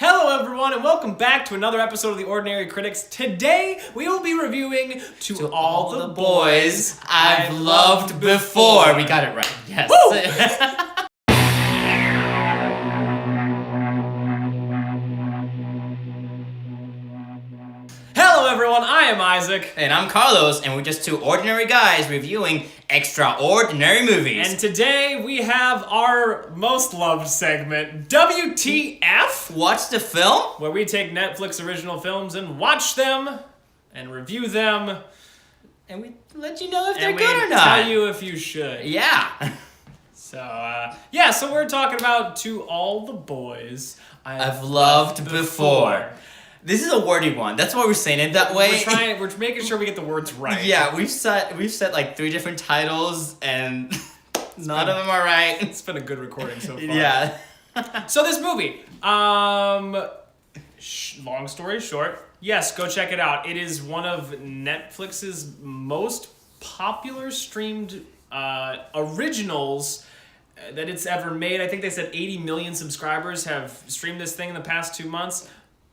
Hello everyone and welcome back to another episode of The Ordinary Critics. Today we will be reviewing To All the Boys I've Loved Before. We got it right. Yes. Hello everyone, I am Isaac. And I'm Carlos, and we're just two ordinary guys reviewing extraordinary movies. And today we have our most loved segment, WTF? Watch the film? Where we take Netflix original films and watch them and review them. And we let you know if they're And good we or not. tell you if you should. Yeah. So we're talking about To All the Boys I've Loved Before. This is a wordy one. That's why we're saying it that way. We're making sure we get the words right. Yeah, we've set like 3 different titles, and none of them are right. It's been a good recording so far. Yeah. So this movie, long story short, yes, go check it out. It is one of Netflix's most popular streamed originals that it's ever made. I think they said 80 million subscribers have streamed this thing in the past 2 months.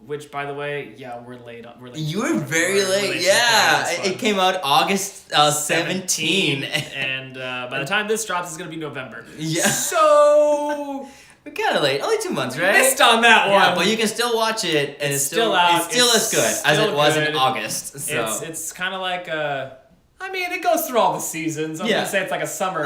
Which, by the way, yeah, we're late. You were very late. Yeah, it came out August 17. And by the time this drops, it's going to be November. Yeah. So we're kind of late. Only 2 months, right? Missed on that one. Yeah, but you can still watch it, and it's still out. It's still as good as it was in August. So It's kind of like it goes through all the seasons. I'm gonna say it's like a summer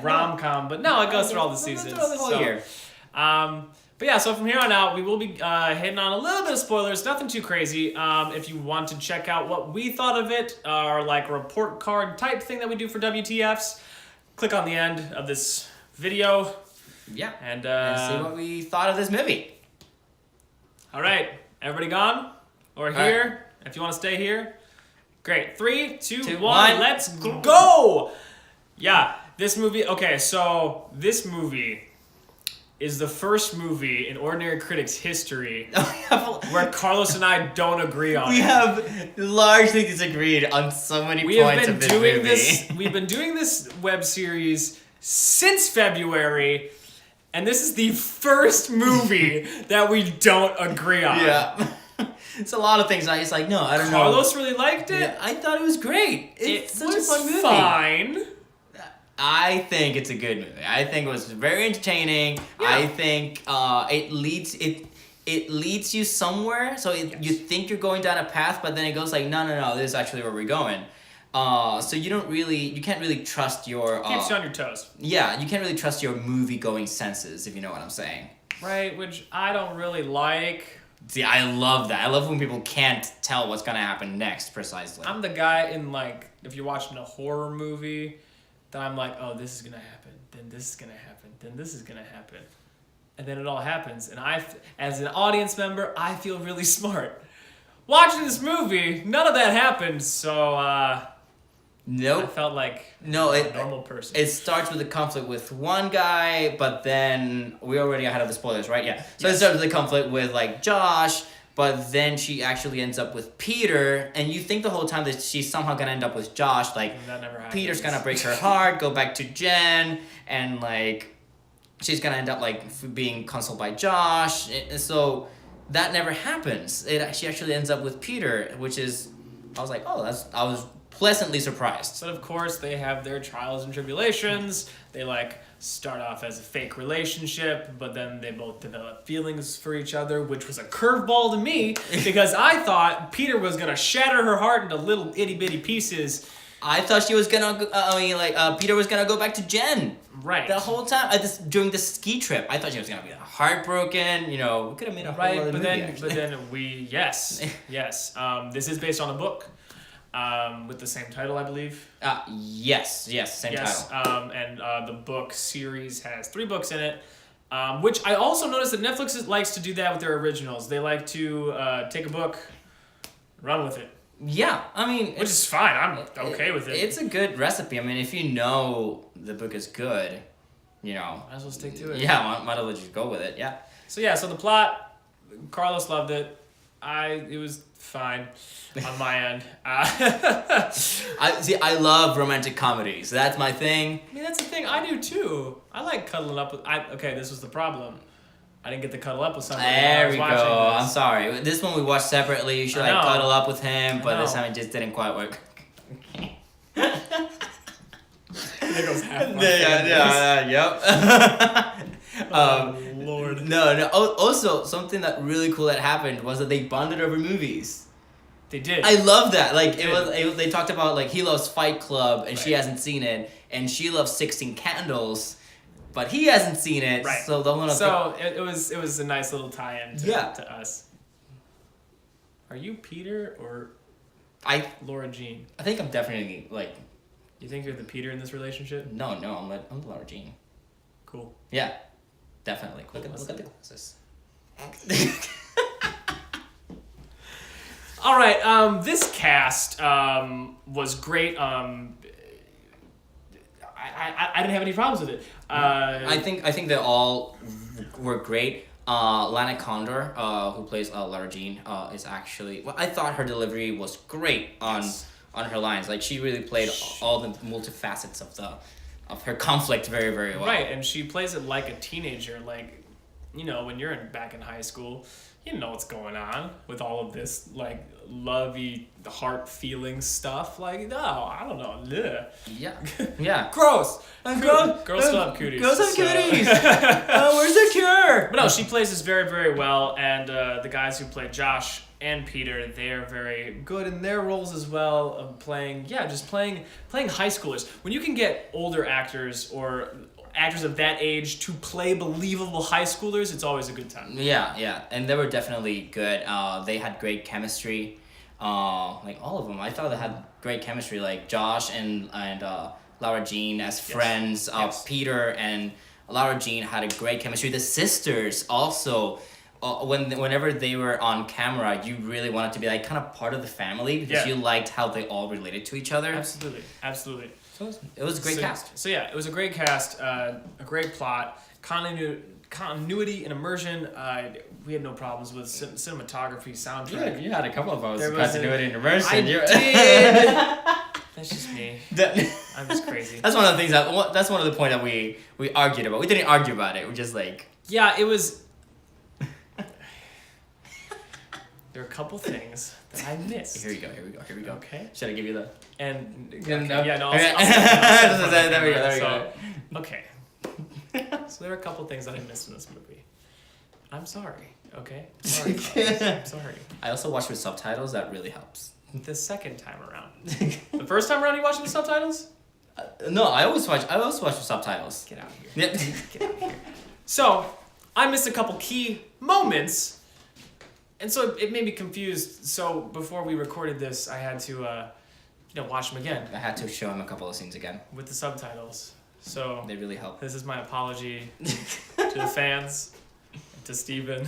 rom-com, but no, it goes through all the seasons. The whole year. But yeah, so from here on out, we will be hitting on a little bit of spoilers, nothing too crazy. If you want to check out what we thought of it, our like report card type thing that we do for WTFs, click on the end of this video. Yeah, and see what we thought of this movie. All right, everybody gone? Or here? Right. If you want to stay here. Great. 3, 2, 1, let's go! Yeah, this movie, okay, so this movie is the first movie in Ordinary Critics history where Carlos and I don't agree on it. We have largely disagreed on so many points of this movie. We've been doing this web series since February, and this is the first movie that we don't agree on. Yeah. It's a lot of things. It's like, no, I don't know. Carlos really liked it. Yeah, I thought it was greit. It's such a fun movie. Fine. I think it's a good movie. I think it was very entertaining. Yeah. I think it leads you somewhere. So you think you're going down a path, but then it goes like, no, this is actually where we're going. So you can't really trust your... keeps you on your toes. Yeah, you can't really trust your movie-going senses, if you know what I'm saying. Right, which I don't really like. See, I love that. I love when people can't tell what's going to happen next, precisely. I'm the guy in, if you're watching a horror movie... that I'm like, oh, this is going to happen, then this is going to happen, then this is going to happen. And then it all happens. And as an audience member, I feel really smart. Watching this movie, none of that happened, so nope. I felt like a normal person. It starts with a conflict with one guy, but then we're already ahead of the spoilers, right? Yeah. So It starts with a conflict with, Josh, but then she actually ends up with Peter, and you think the whole time that she's somehow gonna end up with Josh, that never happens. Peter's gonna break her heart, go back to Jen, and she's gonna end up being consoled by Josh. So that never happens. She actually ends up with Peter, which is, I was like, oh, I was pleasantly surprised. But of course, they have their trials and tribulations. They start off as a fake relationship, but then they both develop feelings for each other, which was a curveball to me because I thought Peter was gonna shatter her heart into little itty bitty pieces. I thought she was gonna. Peter was gonna go back to Jen. Right. The whole time during the ski trip, I thought she was gonna be heartbroken. We could have made a whole other movie. But then yes. This is based on a book. With the same title, I believe. Yes, same title. And the book series has 3 books in it, which I also noticed that Netflix likes to do that with their originals. They like to take a book, run with it. Yeah, which is fine. I'm okay with it. It's a good recipe. If you know the book is good, might as well stick to it. Yeah, might as well just go with it. Yeah. So the plot, Carlos loved it. It was fine on my end. I love romantic comedies. That's my thing. That's the thing. I do too. I like cuddling up with... Okay, this was the problem. I didn't get to cuddle up with somebody while I There was we go. watching this. I'm sorry. This one we watched separately. You should I like know. cuddle up with him, but this know. time it just didn't quite work. There goes half my Yep. Oh, Lord. No. Also, something that really cool that happened was that they bonded over movies. They did. I love that. Like They it was. They talked about like he loves Fight Club and she Right. hasn't seen it, and she loves 16 Candles, but he hasn't seen it. Right. So the one. So it was a nice little tie-in to, Yeah. to us. Are you Peter or I Laura Jean? think I'm definitely like You think you're the Peter in this relationship? no. I'm Laura Jean. Cool. Yeah, definitely. Cool. Look at the glasses. All right. This cast was great. I didn't have any problems with it. I think they all were great. Lana Condor, who plays Laura Jean, is actually. Well, I thought her delivery was great on Yes. on her lines. Like she really played all the multifacets of her conflict very very well. Right, and she plays it like a teenager. Like, when you're back in high school, you know what's going on with all of this like lovey heart feeling stuff. Like, no, I don't know. Ugh. Yeah. Yeah. Gross. Girls Girls love cooties. Girls have so- cooties. Where's the cure? But no, she plays this very, very well, and the guys who play Josh and Peter, they are very good in their roles as well of playing high schoolers. When you can get older actors or actors of that age to play believable high schoolers, it's always a good time. Yeah, and they were definitely good. They had great chemistry. Like all of them, I thought they had great chemistry. Like Josh and Laura Jean as friends. Yes. Peter and Laura Jean had a great chemistry. The sisters also. Whenever they were on camera, you really wanted to be like kind of part of the family because you liked how they all related to each other. Absolutely. So it was a great cast. So yeah, it was a great cast, a great plot, continuity and immersion. We had no problems with cinematography, soundtrack. You had a couple of those There was continuity and immersion. I did. That's just me. That- I'm just crazy. That's one of the things that's one of the point that we argued about. We didn't argue about it. We just like Yeah, it was. There are a couple things that I missed. here we go. Okay. Should I give you the? And Okay, yeah, no. okay. I'll There we go. So, okay. So there are a couple things that I missed in this movie. I'm sorry. Okay. Sorry. Carlos. I'm sorry. I also watched with subtitles. That really helps. The second time around. The first time around, you watched the subtitles? No, I always watch with subtitles. Get out of here. Yeah. Get out of here. So I missed a couple key moments. And so it made me confused. So before we recorded this, I had to, watch them again I had to show him a couple of scenes again. with the subtitles. So They really help. this is my apology to the fans, to Steven.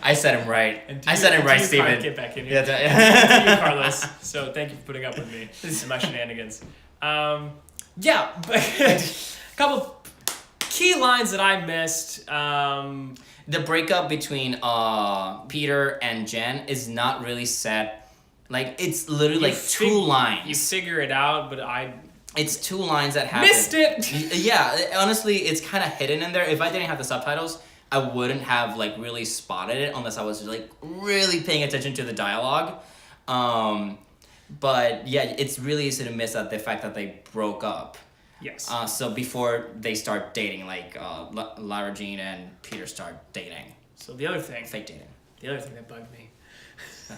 I said him right. And to I you- said him and right, to you, Steven. Get back in here. Yeah. To you, Carlos. So thank you for putting up with me and my shenanigans. Yeah, but a couple key lines that I missed. The breakup between Peter and Jen is not really set. Like it's literally like two lines. You figure it out, but I It's two lines that happen. missed it. Yeah, honestly, it's kind of hidden in there. If I didn't have the subtitles, I wouldn't have like really spotted it unless I was like really paying attention to the dialogue. But yeah, it's really easy to miss out the fact that they broke up. Yes. So before they start dating, like Lara Jean and Peter start dating, So the other thing fake dating. that bugged me.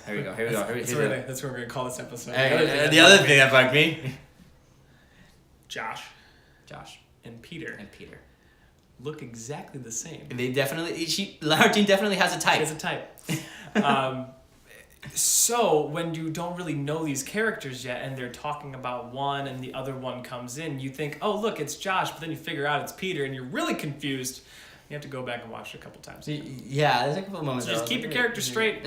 Here we go. That's what we're gonna call this episode. The other thing that bugged me. Josh Josh and Peter and Peter. look exactly the same. They definitely. Lara Jean definitely has a type. It's a type. So when you don't really know these characters yet and they're talking about one and the other one comes in, you think, oh look, it's Josh, but then you figure out it's Peter and you're really confused. You have to go back and watch it a couple times. Yeah, there's a couple of moments. So just keep your character straight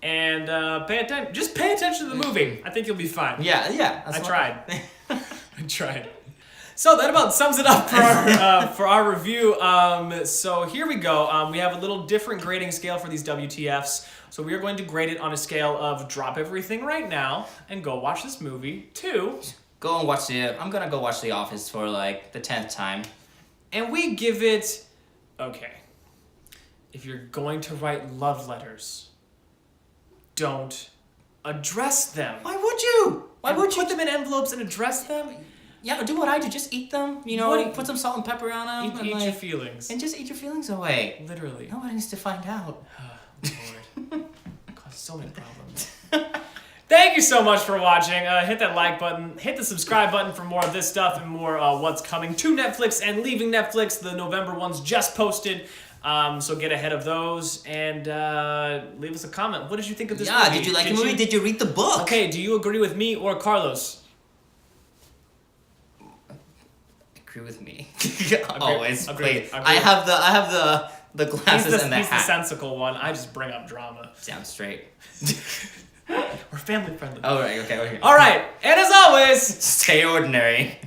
and pay attention. Just pay attention to the movie. I think you'll be fine. Yeah. I tried. I tried. So that about sums it up for our review. So here we go. We have a little different grading scale for these WTFs. So we are going to grade it on a scale of drop everything right now and go watch this movie to Go and watch I'm gonna go watch The Office for like the 10th time. and we give it okay. if you're going to write love letters, don't address them. Why would you? Why would you put them in envelopes and address them? Yeah, do what I do. Just eat them. You know, put some salt and pepper on them. Eat your feelings. And just eat your feelings away. Literally. Nobody needs to find out. Lord. Causes so many problems. Thank you so much for watching. Hit that like button. Hit the subscribe button for more of this stuff and more what's coming to Netflix and leaving Netflix. The November ones just posted. So get ahead of those and leave us a comment. What did you think of this movie? Yeah, did you like the movie? Did you read the book? Okay, do you agree with me or Carlos? Agree with me. Always. Agree. I have the glasses and the He's the hat. sensical one. I just bring up drama. Sounds straight. We're family friendly. Oh, right. Okay. All right, and as always, stay ordinary.